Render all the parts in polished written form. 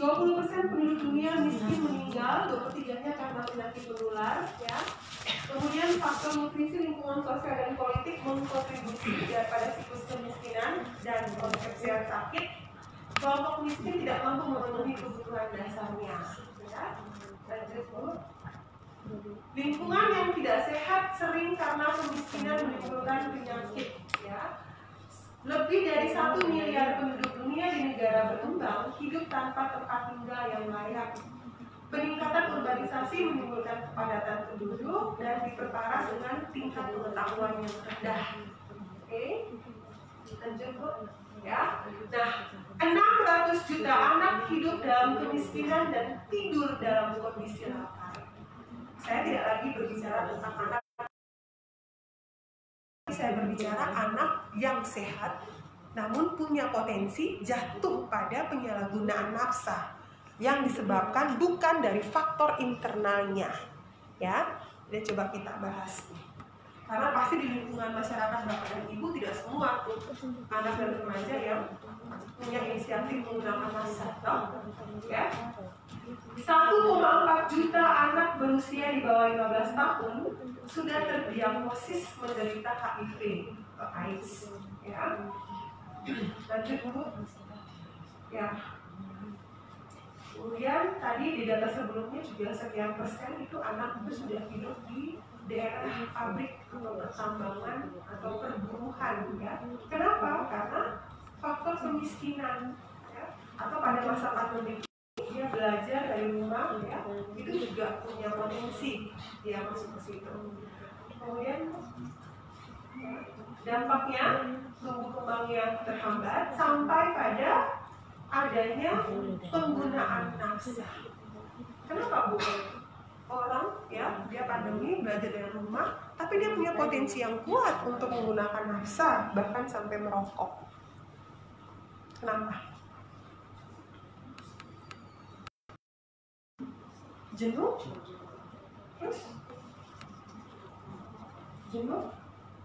20% penduduk dunia miskin meninggal, 23-nya karena penyakit menular, ya. Kemudian faktor nutrisi, lingkungan sosial dan politik mengkontribusi pada siklus kemiskinan dan konsep sehat sakit. Kelompok miskin tidak mampu memenuhi kebutuhan dasarnya. Ya. Lanjut dulu. Lingkungan yang tidak sehat sering karena kemiskinan menimbulkan penyakit. Ya. Lebih dari 1 miliar penduduk dunia di negara berkembang hidup tanpa tempat tinggal yang layak. Peningkatan urbanisasi menimbulkan kepadatan penduduk dan diperparah dengan tingkat pengetahuan yang rendah. Oke, lanjut Bu. Ya, nah 600 juta anak hidup dalam kemiskinan dan tidur dalam kondisi lapar. Saya tidak lagi berbicara tentang anak. Saya berbicara anak yang sehat namun punya potensi jatuh pada penyalahgunaan nafsa yang disebabkan bukan dari faktor internalnya. Ya, jadi coba kita bahas. Karena pasti di lingkungan masyarakat Bapak dan Ibu tidak semua anak dan remaja yang punya inisiatif menggunakan nafsa, ya. 1,4 juta anak berusia di bawah 15 tahun sudah terdiagnosis menderita HIV atau AIDS, ya. Lanjut dulu, ya. Kemudian tadi di data sebelumnya juga sekian persen itu anak itu sudah hidup di daerah pabrik atau pertambangan atau perburuhan, ya. Kenapa? Karena faktor kemiskinan, ya. Atau pada masa pandemi dia belajar dari rumah, ya, itu juga punya potensi dia masuk ke situ. Kemudian dampaknya tumbuh kembangnya terhambat sampai pada adanya penggunaan nafsa. Kenapa Bu? Orang, ya, dia pandemi belajar dari rumah, tapi dia punya potensi yang kuat untuk menggunakan nafsa, bahkan sampai merokok. Kenapa? Jenuh? Terus? Jenuh?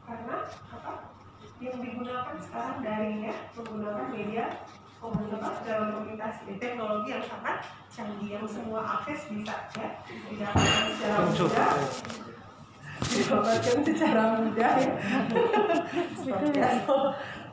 Karena apa? Yang digunakan sekarang daring, ya, menggunakan media komunikasi teknologi yang sangat canggih, yang semua akses bisa, ya, didapatkan secara mudah, ya.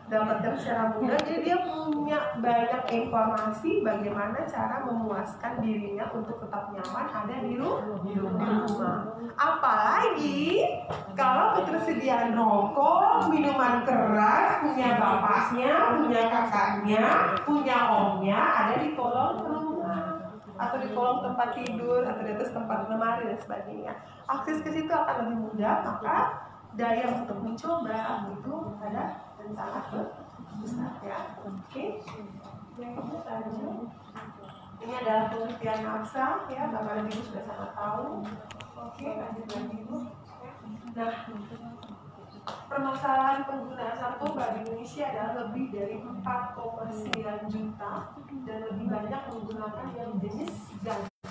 Dapatkan secara mudah, jadi dia punya banyak informasi bagaimana cara memuaskan dirinya untuk tetap nyaman ada di rumah. Apalagi kalau ketersediaan rokok, minuman keras, punya bapaknya, punya kakaknya, punya omnya ada di kolong rumah atau di kolong tempat tidur atau di atas tempat lemari dan sebagainya. Akses ke situ akan lebih mudah, maka daya untuk mencoba itu ada dan sangat besar, ya. Oke. Ini adalah pengertian nafsa, ya, Bapak dan Ibu sudah sangat tahu. Oke, lanjut lagi Bu. Nah, permasalahan penggunaan narkoba di Indonesia adalah lebih dari 4,9 juta dan lebih banyak menggunakan yang jenis ganja.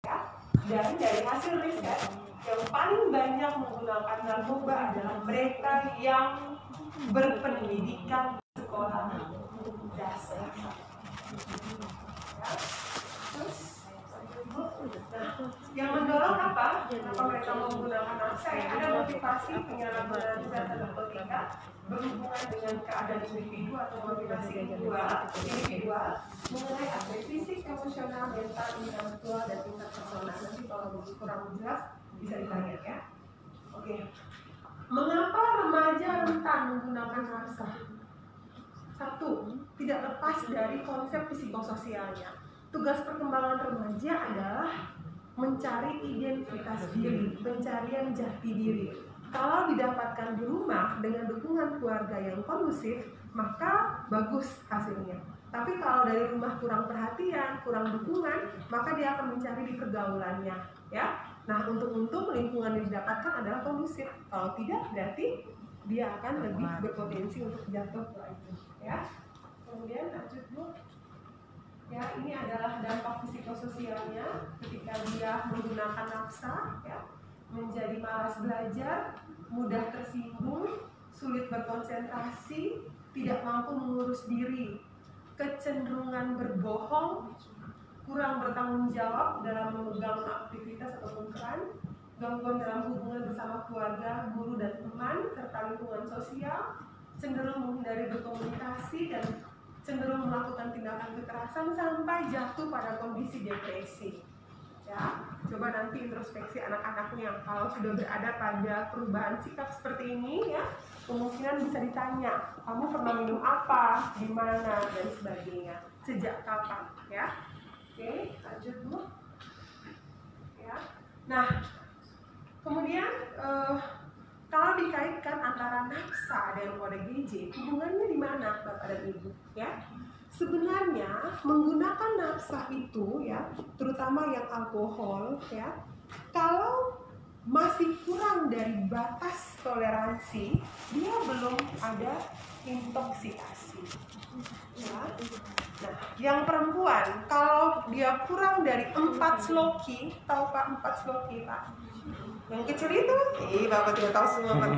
Ya. Dan dari hasil riset, yang paling banyak menggunakan narkoba adalah mereka yang berpendidikan sekolah dasar. Ya. Terus, nah, yang mendorong apa? Kenapa mereka menggunakan nafsa? Ya, ada motivasi penyalahgunaan zat narkotika berhubungan dengan keadaan individu atau motivasi individual mengenai aspek fisik, emosional, mental, intelektual, dan tingkat personal. Nanti kalau kurang jelas bisa ditanya, ya. Oke. Mengapa remaja rentan menggunakan nafsa? Satu, tidak lepas dari konsep psikososialnya. Tugas perkembangan remaja adalah mencari identitas diri, pencarian jati diri. Kalau didapatkan di rumah dengan dukungan keluarga yang kondusif, maka bagus hasilnya. Tapi kalau dari rumah kurang perhatian, kurang dukungan, maka dia akan mencari di pergaulannya, ya. Nah, untuk lingkungan yang didapatkan adalah kondusif. Kalau tidak, berarti dia akan lebih berpotensi untuk jatuh ke itu, ya. Kemudian lanjut Bu. Ya, ini adalah dampak psikososialnya ketika dia menggunakan nafsa, ya, menjadi malas belajar, mudah tersinggung, sulit berkonsentrasi, tidak mampu mengurus diri, kecenderungan berbohong, kurang bertanggung jawab dalam memegang aktivitas ataupun peran, gangguan dalam hubungan bersama keluarga, guru dan teman, serta lingkungan sosial, cenderung menghindari berkomunikasi dan cenderung melakukan tindakan kekerasan sampai jatuh pada kondisi depresi. Ya, coba nanti introspeksi anak-anaknya. Kalau sudah berada pada perubahan sikap seperti ini, ya, kemungkinan bisa ditanya, kamu pernah minum apa, di mana, dan sebagainya, sejak kapan, ya. Oke, lanjut Bu. Ya, nah, kemudian kalau dikaitkan antara nafsa dan kode GJ, hubungannya di mana, Bapak dan Ibu? Ya, sebenarnya menggunakan nafsa itu, ya, terutama yang alkohol, ya, kalau masih kurang dari batas toleransi, dia belum ada intoksikasi. Ya. Nah, yang perempuan, kalau dia kurang dari 4 sloki, tahu Pak 4 sloki Pak? Yang kecil itu, Bapak tidak tahu semua Pak.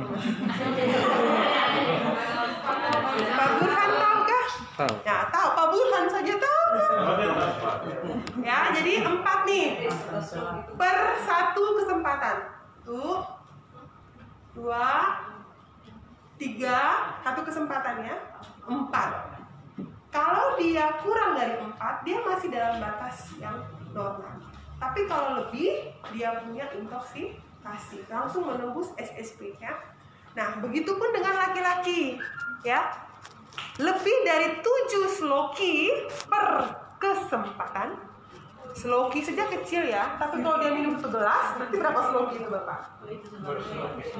Pak Burhan tahu kah? Tahu. Ya, tahu. Pak Burhan saja tahu. Ya, jadi 4 nih. Per 1 kesempatan. Tuh. 2, 3, 1 kesempatan ya. 4. Kalau dia kurang dari 4, dia masih dalam batas yang normal. Tapi kalau lebih, dia punya intoksikasi, langsung menembus SSP ya. Nah, begitupun dengan laki-laki ya. Lebih dari 7 sloki per kesempatan. Sloki saja kecil ya, tapi kalau dia minum segelas, berarti berapa sloki itu Bapak?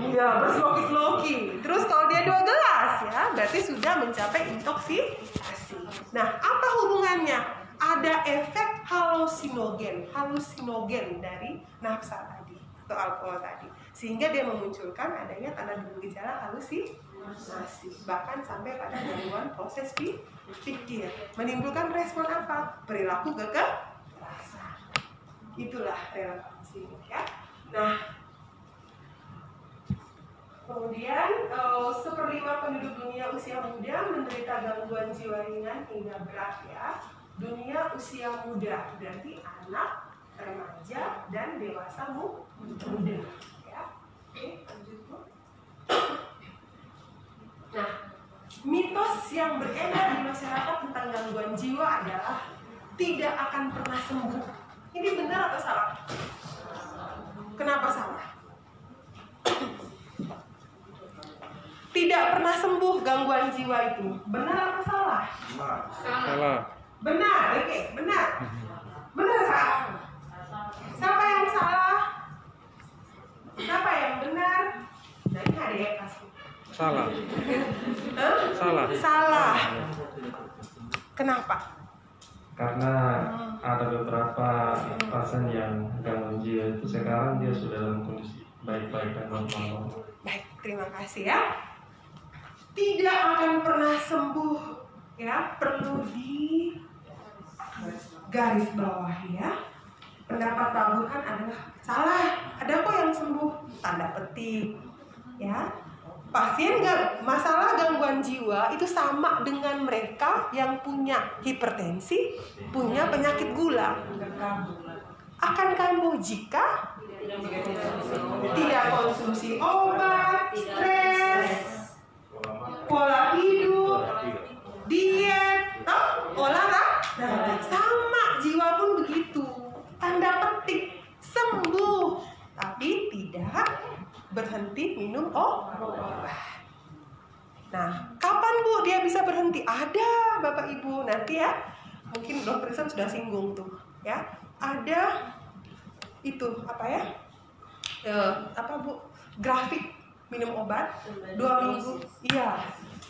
Iya, bersloki-sloki. Terus kalau dia 2 gelas ya, berarti sudah mencapai intoksikasi. Nah, apa hubungannya? Ada efek halusinogen dari nafsa tadi atau alkohol tadi, sehingga dia memunculkan adanya tanda gejala halusinasi, bahkan sampai pada gangguan proses pikir, menimbulkan respon apa? Perilaku kekerasan. Itulah relevansi ya. Nah, kemudian 1/5 penduduk dunia usia muda menderita gangguan jiwa ringan hingga berat ya. Dunia usia muda berarti anak, remaja, dan dewasa muda ya. Oke, lanjut Bu. Nah, mitos yang beredar di masyarakat tentang gangguan jiwa adalah tidak akan pernah sembuh. Ini benar atau salah? Kenapa salah? Tidak pernah sembuh gangguan jiwa itu. Benar atau salah? Salah. Benar, oke, benar. Benar, Pak? Siapa yang salah? Siapa yang benar? Nah, ini ada ya kasih. Salah. Salah. Salah. Kenapa? Karena ada beberapa pasien yang gangguan jiwa itu sekarang dia sudah dalam kondisi baik-baik dan normal. Baik, terima kasih ya. Tidak akan pernah sembuh ya, perlu di garis bawah ya. Pendapat Pak Burhan adalah salah. Ada kok yang sembuh, tanda petik ya. Pasien masalah gangguan jiwa itu sama dengan mereka yang punya hipertensi, punya penyakit gula. Akan kambuh jika tidak konsumsi obat, stres, pola hidup, diet, olahraga. Sama, jiwa pun begitu. Tanda petik sembuh, tapi tidak berhenti minum obat. Nah, kapan Bu dia bisa berhenti? Ada Bapak Ibu nanti ya. Mungkin Dokter Isam sudah singgung tuh ya. Ada itu apa ya? Apa Bu? Grafik minum obat 2 minggu. Iya.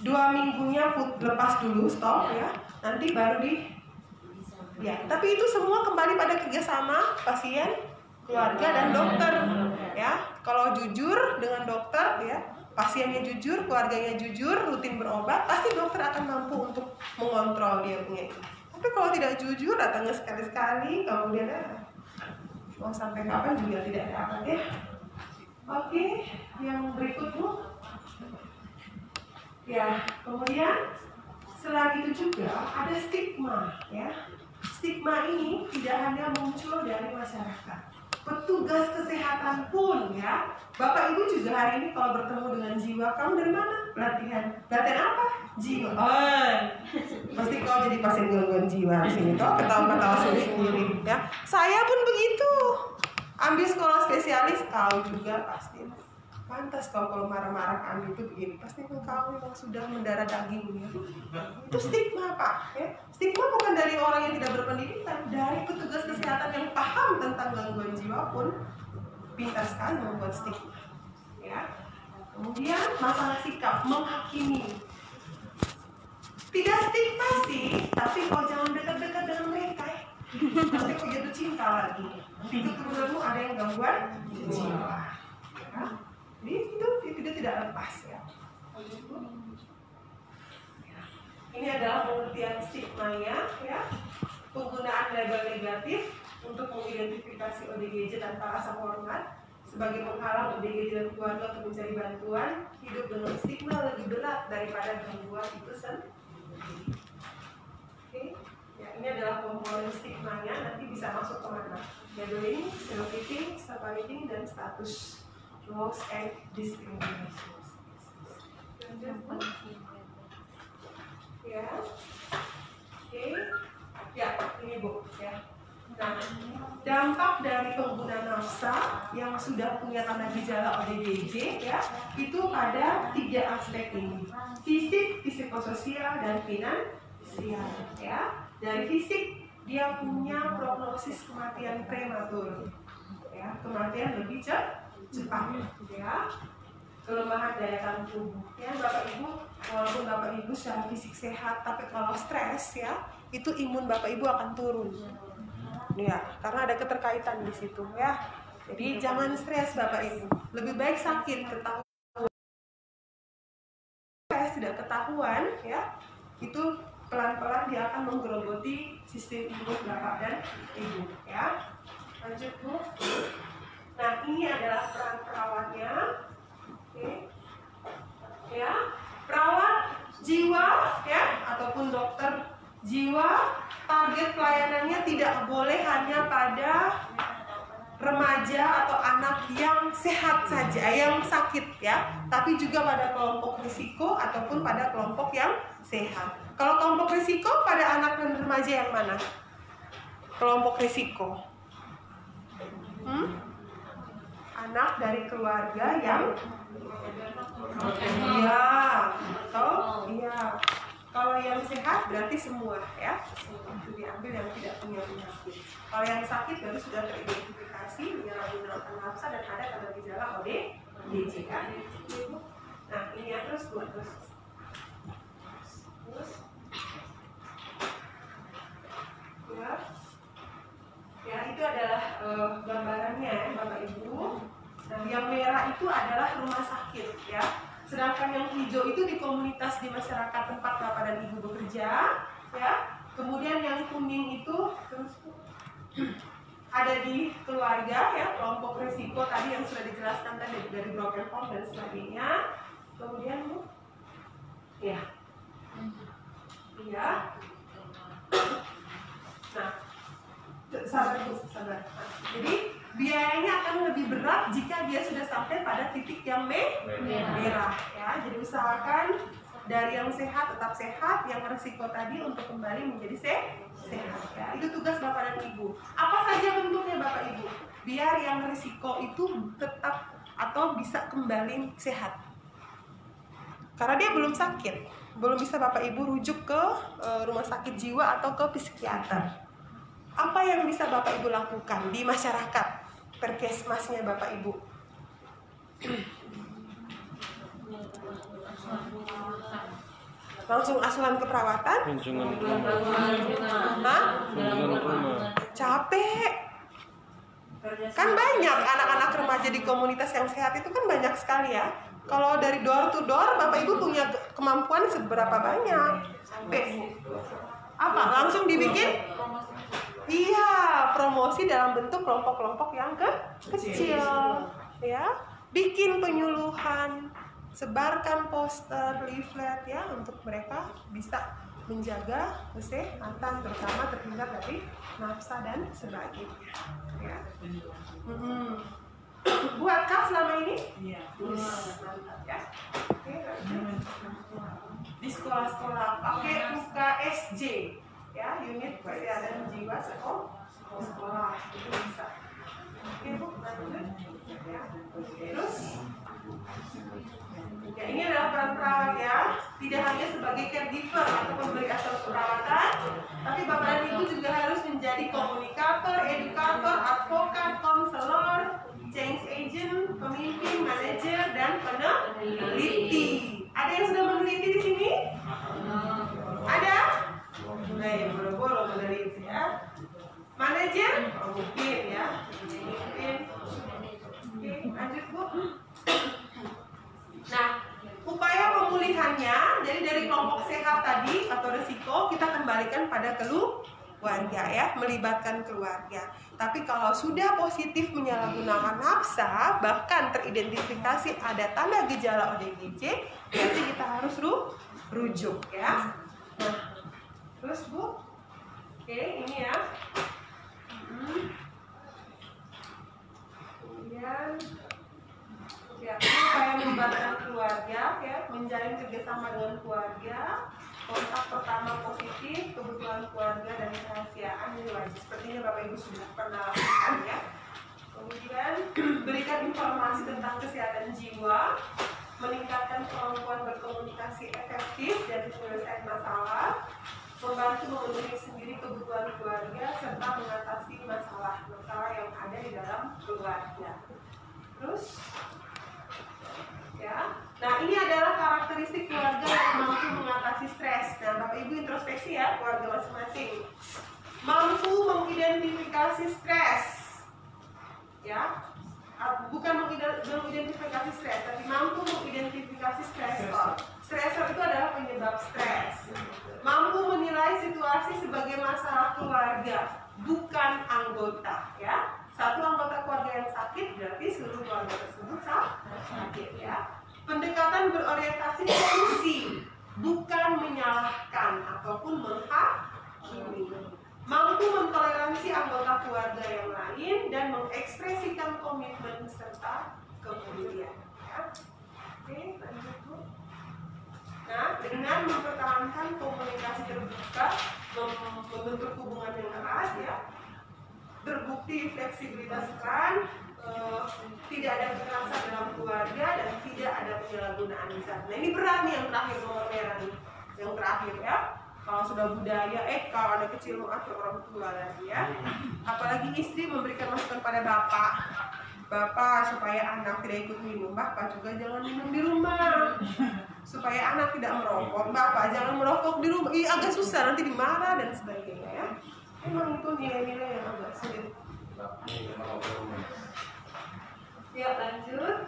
2 minggunya lepas dulu stop ya. Nanti baru ya. Tapi itu semua kembali pada kerjasama pasien, keluarga dan dokter ya. Kalau jujur dengan dokter ya, pasiennya jujur, keluarganya jujur, rutin berobat, pasti dokter akan mampu untuk mengontrol dia punya itu. Tapi kalau tidak jujur, datangnya sekali-sekali, kemudian mau sampai kapan juga tidak dapat ya. Oke, yang berikut Bu. Ya, kemudian Selain itu juga ada stigma, ya. Stigma ini tidak hanya muncul dari masyarakat, petugas kesehatan pun, ya. Bapak Ibu juga hari ini kalau bertemu dengan jiwa, kamu dari mana? Latihan apa? Jiwa. Oh, pasti kau jadi pasien gangguan jiwa sini, kau ketawa-ketawa sendiri, ya. Saya pun begitu. Ambil sekolah spesialis, kau juga pasti. Pantas kalau marah-marah kami itu begini, pasti engkau memang sudah mendarah dagingnya. Itu stigma, Pak. Ya. Stigma bukan dari orang yang tidak berpendidikan, dari petugas kesehatan yang paham tentang gangguan jiwa pun pintar sekali membuat stigma. Ya. Kemudian masalah sikap, menghakimi. Tidak stigma sih, tapi kau jangan dekat-dekat dengan mereka. Nanti kau jatuh cinta lagi. Nanti keturunanmu ada yang gangguan jiwa. Ya. Jadi itu tidak lepas, ya. Ini adalah pengertian stigmanya, ya. Penggunaan label negatif untuk mengidentifikasi ODGJ tanpa rasa hormat sebagai penghalang ODGJ dan keluarga untuk mencari bantuan. Hidup dengan stigma lebih berat daripada gangguan itu sendiri. Oke. Ya, ini adalah komponen stigmanya. Nanti bisa masuk kemana? Labeling, stereotyping, stability, dan status. Laws and discrimination. Ya, oke, ya ini Bu. Ya. Nah, dampak dari pengguna nafsa yang sudah punya tanda gejala ODGJ, ya, itu pada 3 aspek ini: fisik, psikososial, dan finansial. Ya, dari fisik dia punya prognosis kematian prematur. Ya, kematian lebih cepat, ya. Kelemahan daya tahan tubuh, ya. Bapak Ibu, walaupun Bapak Ibu secara fisik sehat, tapi kalau stres, ya, itu imun Bapak Ibu akan turun, ya, karena ada keterkaitan di situ, ya. Jadi jangan stres Bapak Ibu, lebih baik sakit ketahuan, stres tidak ketahuan, ya, itu pelan-pelan dia akan menggerogoti sistem imun Bapak dan Ibu, ya. Lanjut Bu. Nah, ini adalah peran perawatnya. Oke. Ya, perawat jiwa, ya, ataupun dokter jiwa, target pelayanannya tidak boleh hanya pada remaja atau anak yang sehat saja, yang sakit, ya, tapi juga pada kelompok risiko ataupun pada kelompok yang sehat. Kalau kelompok risiko pada anak dan remaja yang mana? Kelompok risiko. Anak dari keluarga yang iya, atau iya. Kalau yang sehat berarti semua, ya. Itu diambil yang tidak punya penyakit. Kalau yang sakit baru sudah teridentifikasi menyalahgunakan nafsa dan ada tanda gejala ODGJ, ya. Nah, ini ya, terus. Ya, itu adalah gambarannya, ya, Bapak Ibu. Nah, yang merah itu adalah rumah sakit, ya. Sedangkan yang hijau itu di komunitas di masyarakat tempat Bapak dan Ibu bekerja, ya. Kemudian yang kuning itu ada di keluarga, ya, kelompok risiko tadi yang sudah dijelaskan tadi dari broken home dan sebagainya. Kemudian Bu, ya, iya. Nah, sabar Bu, sabar. Jadi biayanya akan lebih berat jika dia sudah sampai pada titik yang merah, ya. Jadi usahakan dari yang sehat tetap sehat, yang risiko tadi untuk kembali menjadi sehat, ya. Itu tugas Bapak dan Ibu. Apa saja bentuknya Bapak Ibu, biar yang risiko itu tetap atau bisa kembali sehat. Karena dia belum sakit, belum bisa Bapak Ibu rujuk ke rumah sakit jiwa atau ke psikiater. Apa yang bisa Bapak Ibu lakukan di masyarakat, perkesmasnya Bapak Ibu? Langsung asuhan keperawatan? Kunjungan rumah. Hah? Kunjungan rumah. Capek. Kan banyak anak-anak remaja di komunitas yang sehat itu kan banyak sekali, ya. Kalau dari door to door, Bapak Ibu punya kemampuan seberapa banyak? Sampai apa? Langsung dibikin? Iya, promosi dalam bentuk kelompok-kelompok yang kecil, ya. Bikin penyuluhan, sebarkan poster, leaflet, ya, untuk mereka bisa menjaga kesehatan, terutama terhindar dari nafsa dan sebagainya. Ya. Buat kah selama ini? Iya. Mantap ya. Oke, di sekolah-sekolah pakai UKSJ ya, unit kesehatan jiwa sekolah itu bisa. Oke Bu, lanjut ya. Terus ya, ini adalah peran perawat ya, tidak hanya sebagai caregiver atau pemberi asal perawatan, tapi Bapak dan Ibu juga harus menjadi komunikator, edukator, advokat, konselor, change agent, pemimpin, manajer, dan peneliti. Ada yang sudah meneliti di sini? Ada? Nah, ya boro-boro meneliti ya. Manajer? Mungkin ya. Mungkin. Oke, lanjut Bu. Nah, upaya pemulihannya, jadi dari kelompok sehat tadi atau risiko kita kembalikan pada keluarga ya, melibatkan keluarga. Tapi kalau sudah positif menyalahgunakan nafsa, bahkan teridentifikasi ada tanda gejala ODGJ, berarti kita harus rujuk ya. Nah, terus Bu, oke ini ya. Kemudian ya, upaya melibatkan keluarga ya, menjalin kerjasama dengan keluarga, kontak pertama positif, kebutuhan keluarga dan kerahasiaan ini wajib. Sepertinya Bapak Ibu sudah pernah lakukan ya. Kemudian berikan informasi tentang kesehatan jiwa, meningkatkan kemampuan berkomunikasi efektif dan penyelesaian masalah, membantu memenuhi sendiri kebutuhan keluarga serta mengatasi masalah-masalah yang ada di dalam keluarga. Terus ya, nah ini adalah karakteristik keluarga yang mampu mengatasi stres. Nah Bapak Ibu introspeksi ya keluarga masing-masing. Mampu mengidentifikasi stres, ya, bukan mengidentifikasi stres, tapi mampu mengidentifikasi stresor. Stresor itu adalah penyebab stres. Mampu menilai situasi sebagai masalah keluarga, bukan anggota, ya. Satu anggota keluarga yang sakit berarti seluruh keluarga tersebut sakit ya. Pendekatan berorientasi solusi, bukan menyalahkan ataupun menghakimi. Mampu mentoleransi anggota keluarga yang lain dan mengekspresikan komitmen serta kepedulian. Ya. Oke, lanjut Bu. Nah, dengan mempertahankan komunikasi terbuka, membentuk hubungan yang erat ya. Terbukti fleksibilitas peran, tidak ada kekerasan dalam keluarga dan tidak ada penyalahgunaan zat. Nah ini berat nih yang terakhir, nomor merah nih, yang terakhir ya. Kalau sudah budaya, kalau ada kecil mau atur orang tua lagi ya. Apalagi istri memberikan masukan pada bapak supaya anak tidak ikut minum, bapak juga jangan minum di rumah. Supaya anak tidak merokok, bapak jangan merokok di rumah. Agak susah nanti dimarah dan sebagainya ya. Emang itu nilai-nilai yang agak sulit. Ya lanjut.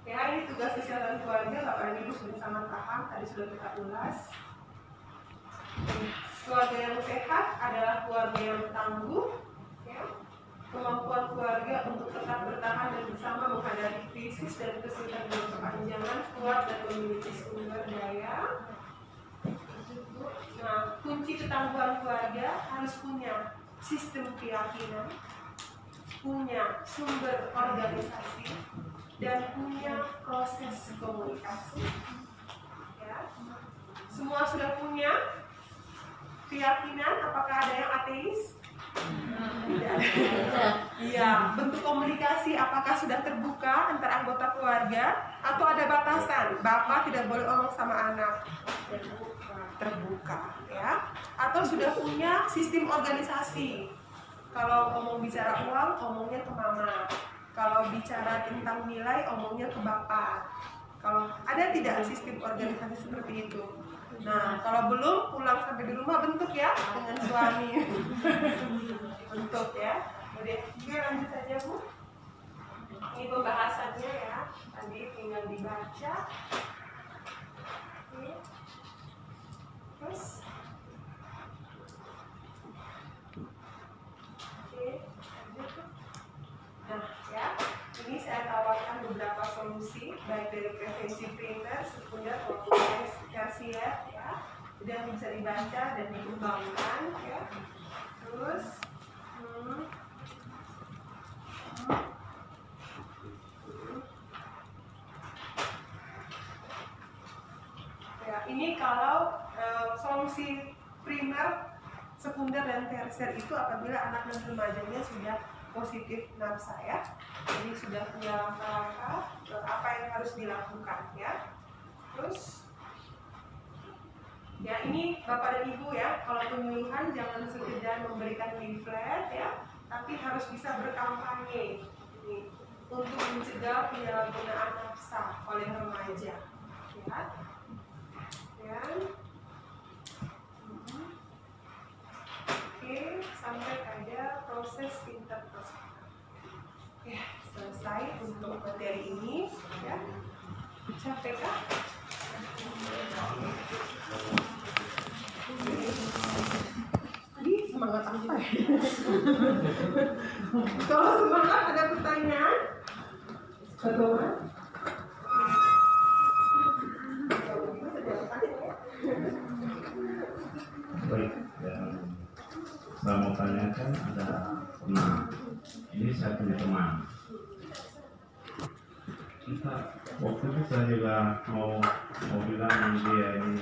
Ya ini tugas kesehatan keluarga, Bapak dan Ibu sudah sangat paham, tadi sudah kita ulas. Keluarga yang sehat adalah keluarga yang tangguh. Ya. Kemampuan keluarga untuk tetap bertahan dan bersama menghadapi krisis dan kesulitan berkepanjangan, kuat dan memiliki sumber daya. Nah, kunci ketangguhan keluarga harus punya sistem keyakinan, punya sumber organisasi, dan punya proses komunikasi. Ya. Semua sudah punya keyakinan, apakah ada yang ateis? Tidak. Iya, bentuk komunikasi apakah sudah terbuka antar anggota keluarga atau ada batasan? Bapak tidak boleh ngomong sama anak. Terbuka ya. Atau sudah punya sistem organisasi. Kalau ngomong bicara uang, ngomongnya ke mama. Kalau bicara tentang nilai, ngomongnya ke bapak. Kalau ada tidak sistem organisasi seperti itu? Nah, kalau belum, pulang sampai di rumah bentuk ya dengan suami. Bentuk ya. Oke, lanjut saja Bu. Ini pembahasannya ya. Tadi tinggal dibaca. Oke. Terus. Oke, lanjut. Nah, ya. Ini saya tawarkan beberapa solusi baik dari prevensi primer, sekunder maupun tersier ya. mudah bisa dibaca dan dikembangkan ya. Terus ya, ini kalau solusi primer, sekunder dan tersier itu apabila anak dan remajanya sudah positif nafsa ya. Jadi sudah punya langkah-langkah apa yang harus dilakukan ya. Terus ya, ini Bapak dan Ibu ya, kalau penyuluhan jangan sekedar memberikan leaflet ya, tapi harus bisa berkampanye ini, untuk mencegah penyalahgunaan nafsa oleh remaja ya. Oke, sampai ada proses interpersonal. Ya, selesai untuk materi ini ya. Capek kah? Ih, semangat apa ya? Kalau semangat ada pertanyaan? Bagaimana? Baik, yang saya mau tanyakan ada, ini saya punya teman. Waktu itu saya juga mau bilang dia ini